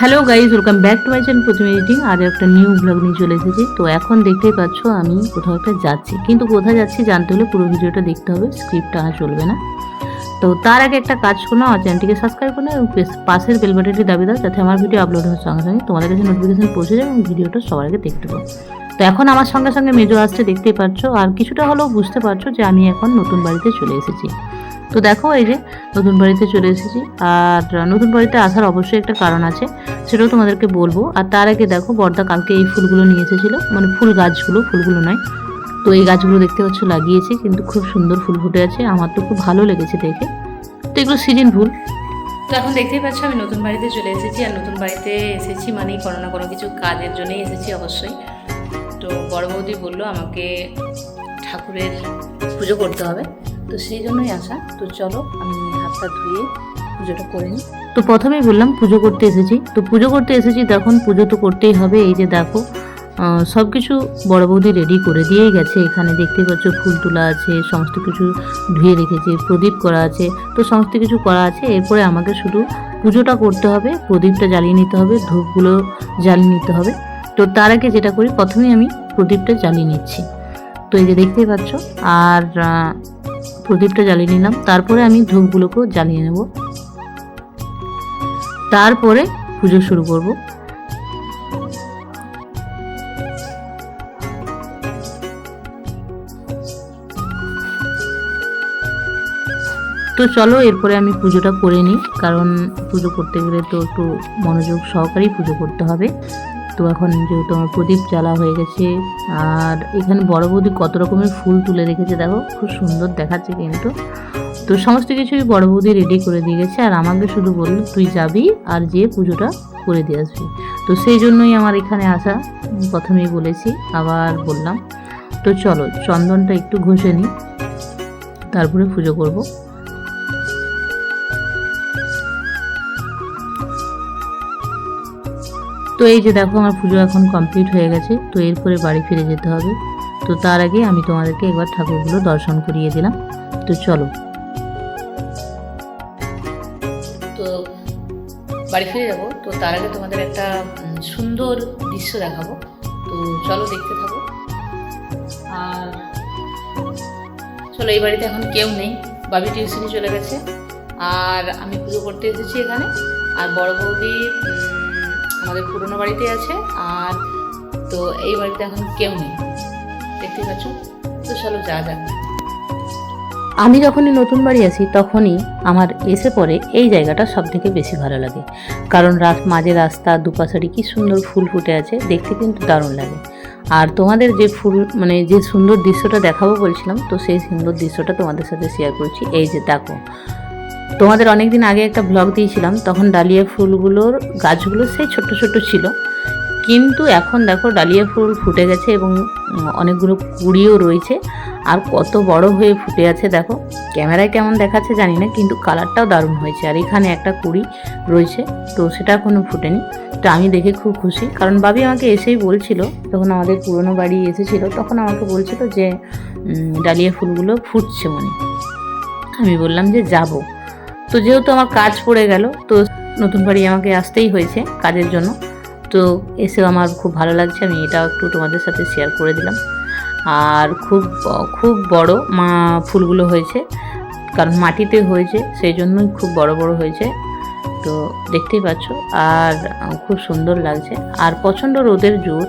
Hello guys, welcome back to my channel Pratima editing. আজ একটা new blog নিয়ে চলে এসেছি। তো এখন দেখতেই পাচ্ছ আমি কোথাও একটা যাচ্ছি, কিন্তু কোথায় যাচ্ছি জানতে হলে পুরো ভিডিওটা দেখতে হবে, স্ক্রিপ্ট আনা চলবে না। তো তার আগে একটা কাজ করো, আমার চ্যানেলটিকে সাবস্ক্রাইব করো এবং পাশের বেল বাটনটি দাবি দাও, যাতে আমার ভিডিও আপলোড হওয়ার সঙ্গে সঙ্গে তোমাদের কাছে নোটিফিকেশন পৌঁছে যায় এবং ভিডিওটা সবার আগে দেখতে পাবো। তো এখন আমার সঙ্গে সঙ্গে মেজো আসছে, দেখতেই পাচ্ছ, আর কিছুটা হলেও বুঝতে পারছো যে আমি এখন নতুন বাড়িতে চলে এসেছি। তো দেখো, এই যে নতুন বাড়িতে চলে এসেছি। আর নতুন বাড়িতে আসার অবশ্যই একটা কারণ আছে, সেটাও তোমাদেরকে বলবো। আর তার আগে দেখো, বর্দা কালকে এই ফুলগুলো নিয়ে এসেছিলো, মানে ফুল গাছগুলো, ফুলগুলো নয়। তো এই গাছগুলো দেখতে পাচ্ছ লাগিয়েছি, কিন্তু খুব সুন্দর ফুল ফুটে আছে, আমার তো খুব ভালো লেগেছে দেখে। তো এগুলো সিজন ফুল। তো এখন দেখতেই পাচ্ছ আমি নতুন বাড়িতে চলে এসেছি। আর নতুন বাড়িতে এসেছি মানেই কোনো না কোনো কিছু কাজের জন্যই এসেছি অবশ্যই। তো বড় বৌদি বললো আমাকে ঠাকুরের পুজো করতে হবে, তো সেই জন্যই আসা। তো চলো আমি হাত পা ধুয়ে পুজোটা করে নিই। তো প্রথমেই বললাম পুজো করতে এসেছি, তো পুজো করতে এসেছি, তখন পুজো তো করতেই হবে। এই যে দেখো, সব কিছু বড় বৌদি রেডি করে দিয়েই গেছে। এখানে দেখতে পাচ্ছ ফুল তোলা আছে, সমস্ত কিছু ধুয়ে রেখেছে, প্রদীপ করা আছে, তো সমস্ত কিছু করা আছে। এরপরে আমাকে শুধু পুজোটা করতে হবে, প্রদীপটা জ্বালিয়ে নিতে হবে, ধূপগুলো জ্বালিয়ে নিতে হবে। তো তার আগে যেটা করি, প্রথমেই আমি প্রদীপটা জ্বালিয়ে নিচ্ছি। তো এই যে দেখতেই পাচ্ছ, আর প্রদীপটা জ্বালিয়ে নিলাম, তারপরে আমি ধূপগুলোকেও জ্বালিয়ে নেব, তারপরে পুজো শুরু করব। তো চলো এরপরে আমি পুজোটা করে নিই, কারণ পুজো করতে গেলে তো একটু মনোযোগ সহকারেই পুজো করতে হবে। তো এখন যেহেতু আমার প্রদীপ জ্বালা হয়ে গেছে, আর এখানে বড় বৌদি কত রকমের ফুল তুলে রেখেছে দেখো, খুব সুন্দর দেখাচ্ছে কিন্তু। তো সমস্ত কিছুই বড় বৌদি রেডি করে দিয়ে গেছে, আর আমাকে শুধু বললো তুই যাবি আর যেয়ে পুজোটা করে দিয়ে আসবি। তো সেই জন্যই আমার এখানে আসা, প্রথমেই বলেছি আবার বললাম। তো চলো চন্দনটা একটু ঘষে নিই, তারপরে পুজো করব। তো এই যে দেখো, আমার পুজো এখন কমপ্লিট হয়ে গেছে। তো এরপরে বাড়ি ফিরে যেতে হবে। তো তার আগে আমি তোমাদেরকে একবার ঠাকুরগুলো দর্শন করিয়ে দিলাম। তো চলো, তো বাড়ি ফিরে যাবো। তো তার আগে তোমাদের একটা সুন্দর দৃশ্য দেখাবো, তো চলো দেখতে থাকো। আর চলো, এই বাড়িতে এখন কেউ নেই, বাবি টিউশনি চলে গেছে, আর আমি পুজো করতে এসেছি এখানে। আর বড় বৌদি আমাদের পুরনো বাড়িতে আছে, আর তো এই বাড়িতে এখন কেউ নেই, দেখতে পাচ্ছ। তো চলো যা যাক। আমি যখনই নতুন বাড়ি আসি তখনই আমার এসে পড়ে এই জায়গাটা সব থেকে বেশি ভালো লাগে, কারণ মাঝে রাস্তা, দুপাশারি কি সুন্দর ফুল ফুটে আছে, দেখতে কিন্তু দারুণ লাগে। আর তোমাদের যে ফুল, মানে যে সুন্দর দৃশ্যটা দেখাবো বলছিলাম, তো সেই সুন্দর দৃশ্যটা তোমাদের সাথে শেয়ার করছি। এই যে দেখো, তোমাদের অনেকদিন আগে একটা ব্লগ দিয়েছিলাম, তখন ডালিয়া ফুলগুলোর গাছগুলো সেই ছোট্ট ছোট্ট ছিল, কিন্তু এখন দেখো ডালিয়া ফুল ফুটে গেছে এবং অনেকগুলো কুড়িও রয়েছে, আর কত বড় হয়ে ফুটে আছে দেখো। ক্যামেরায় কেমন দেখাচ্ছে জানি না, কিন্তু কালারটাও দারুণ হয়েছে। আর এখানে একটা কুড়ি রয়েছে, তো সেটা এখনও ফুটেনি। তো আমি দেখে খুব খুশি, কারণ বাবি আমাকে এসেই বলছিল, যখন আমাদের পুরনো বাড়ি এসেছিল তখন আমাকে বলছিল যে ডালিয়া ফুলগুলো ফুটছে মনে। আমি বললাম যে যাব। তো যেহেতু আমার কাজ পড়ে গেল, তো নতুন বাড়ি আমাকে আসতেই হয়েছে কাজের জন্য। তো এসেও আমার খুব ভালো লাগছে, আমি এটাও একটু তোমাদের সাথে শেয়ার করে দিলাম। আর খুব খুব বড় ফুলগুলো হয়েছে, কারণ মাটিতে হয়েছে, সেই জন্যই খুব বড় বড় হয়েছে। তো দেখতেই পাচ্ছ, আর খুব সুন্দর লাগছে। আর প্রচণ্ড রোদের জোর,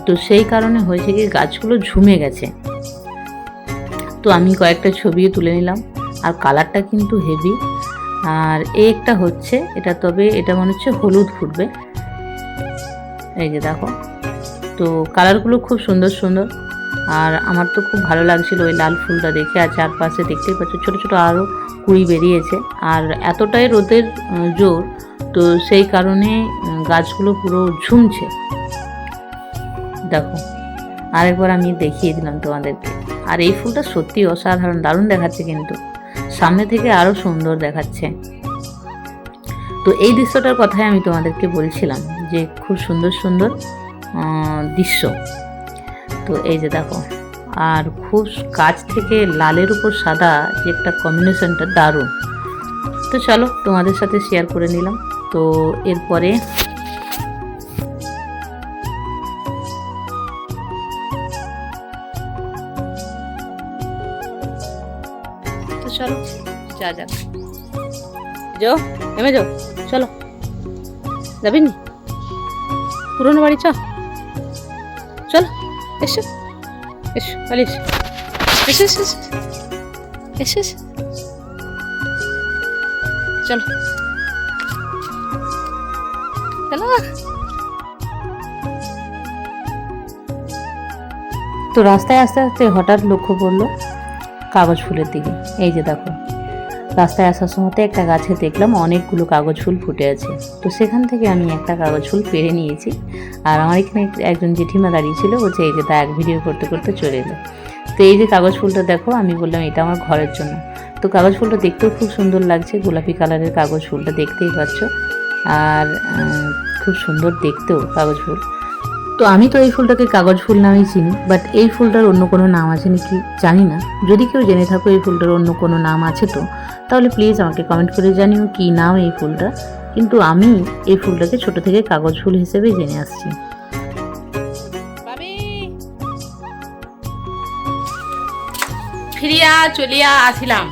তো সেই কারণে হয়েছে কি গাছগুলো ঝুমে গেছে। তো আমি কয়েকটা ছবিও তুলে নিলাম, আর কালারটা কিন্তু হেভি। আর এই একটা হচ্ছে এটা, তবে এটা মনে হচ্ছে হলুদ ফুটবে। এই যে দেখো, তো কালারগুলো খুব সুন্দর সুন্দর, আর আমার তো খুব ভালো লাগছিল ওই লাল ফুলটা দেখে। আর চারপাশে দেখতেই পাচ্ছ ছোটো ছোটো আরও কুড়ি বেরিয়েছে, আর এতটাই রোদের জোর, তো সেই কারণে গাছগুলো পুরো ঝুমছে। দেখো, আরেকবার আমি দেখিয়ে দিলাম তোমাদেরকে। আর এই ফুলটা সত্যি অসাধারণ, দারুণ দেখাচ্ছে, কিন্তু সামনে থেকে আরও সুন্দর দেখাচ্ছে। তো এই দৃশ্যটার কথাই আমি তোমাদেরকে বলছিলাম, যে খুব সুন্দর সুন্দর দৃশ্য। তো এই যে দেখো, আর খুব কাছ থেকে লালের উপর সাদা যে একটা কম্বিনেশনটা দারুণ। তো চলো তোমাদের সাথে শেয়ার করে নিলাম। তো এরপরে যা যাক, যো নেমে যাও, চলো যাবি নি পুরোনো বাড়ি, চলো এসো এসো বলে এসো এসো এসো এসো এসো, চলো চলো। তো রাস্তায় আস্তে আস্তে হঠাৎ লক্ষ্য পড়লো কাগজ ফুলের দিকে। এই যে দেখো, রাস্তায় আসার সময়তে একটা গাছে দেখলাম অনেকগুলো কাগজ ফুল ফুটে আছে। তো সেখান থেকে আমি একটা কাগজ ফুল পেরে নিয়েছি। আর আমার এখানে একজন জেঠিমা দাঁড়িয়ে ছিল, বলছে এই যে তা এক ভিডিও করতে করতে চলে এলো। তো এই যে কাগজ ফুলটা দেখো, আমি বললাম এটা আমার ঘরের জন্য। তো কাগজ ফুলটা দেখতেও খুব সুন্দর লাগছে, গোলাপি কালারের কাগজ ফুলটা দেখতেই পাচ্ছ, আর খুব সুন্দর দেখতেও কাগজ ফুল। তো আমি তো এই ফুলটাকে কাগজ ফুল নামেই চিনি, বাট এই ফুলটার অন্য কোনো নাম আছে নাকি জানি না। যদি কেউ জেনে থাকো এই ফুলটার অন্য কোনো নাম আছে তো তাহলে প্লিজ আমাকে কমেন্ট করে জানিও কী নাম এই ফুলটা। কিন্তু আমি এই ফুলটাকে ছোট থেকে কাগজ ফুল হিসেবে জেনে আসছি। ফিরিয়া চলিয়া আসিলাম।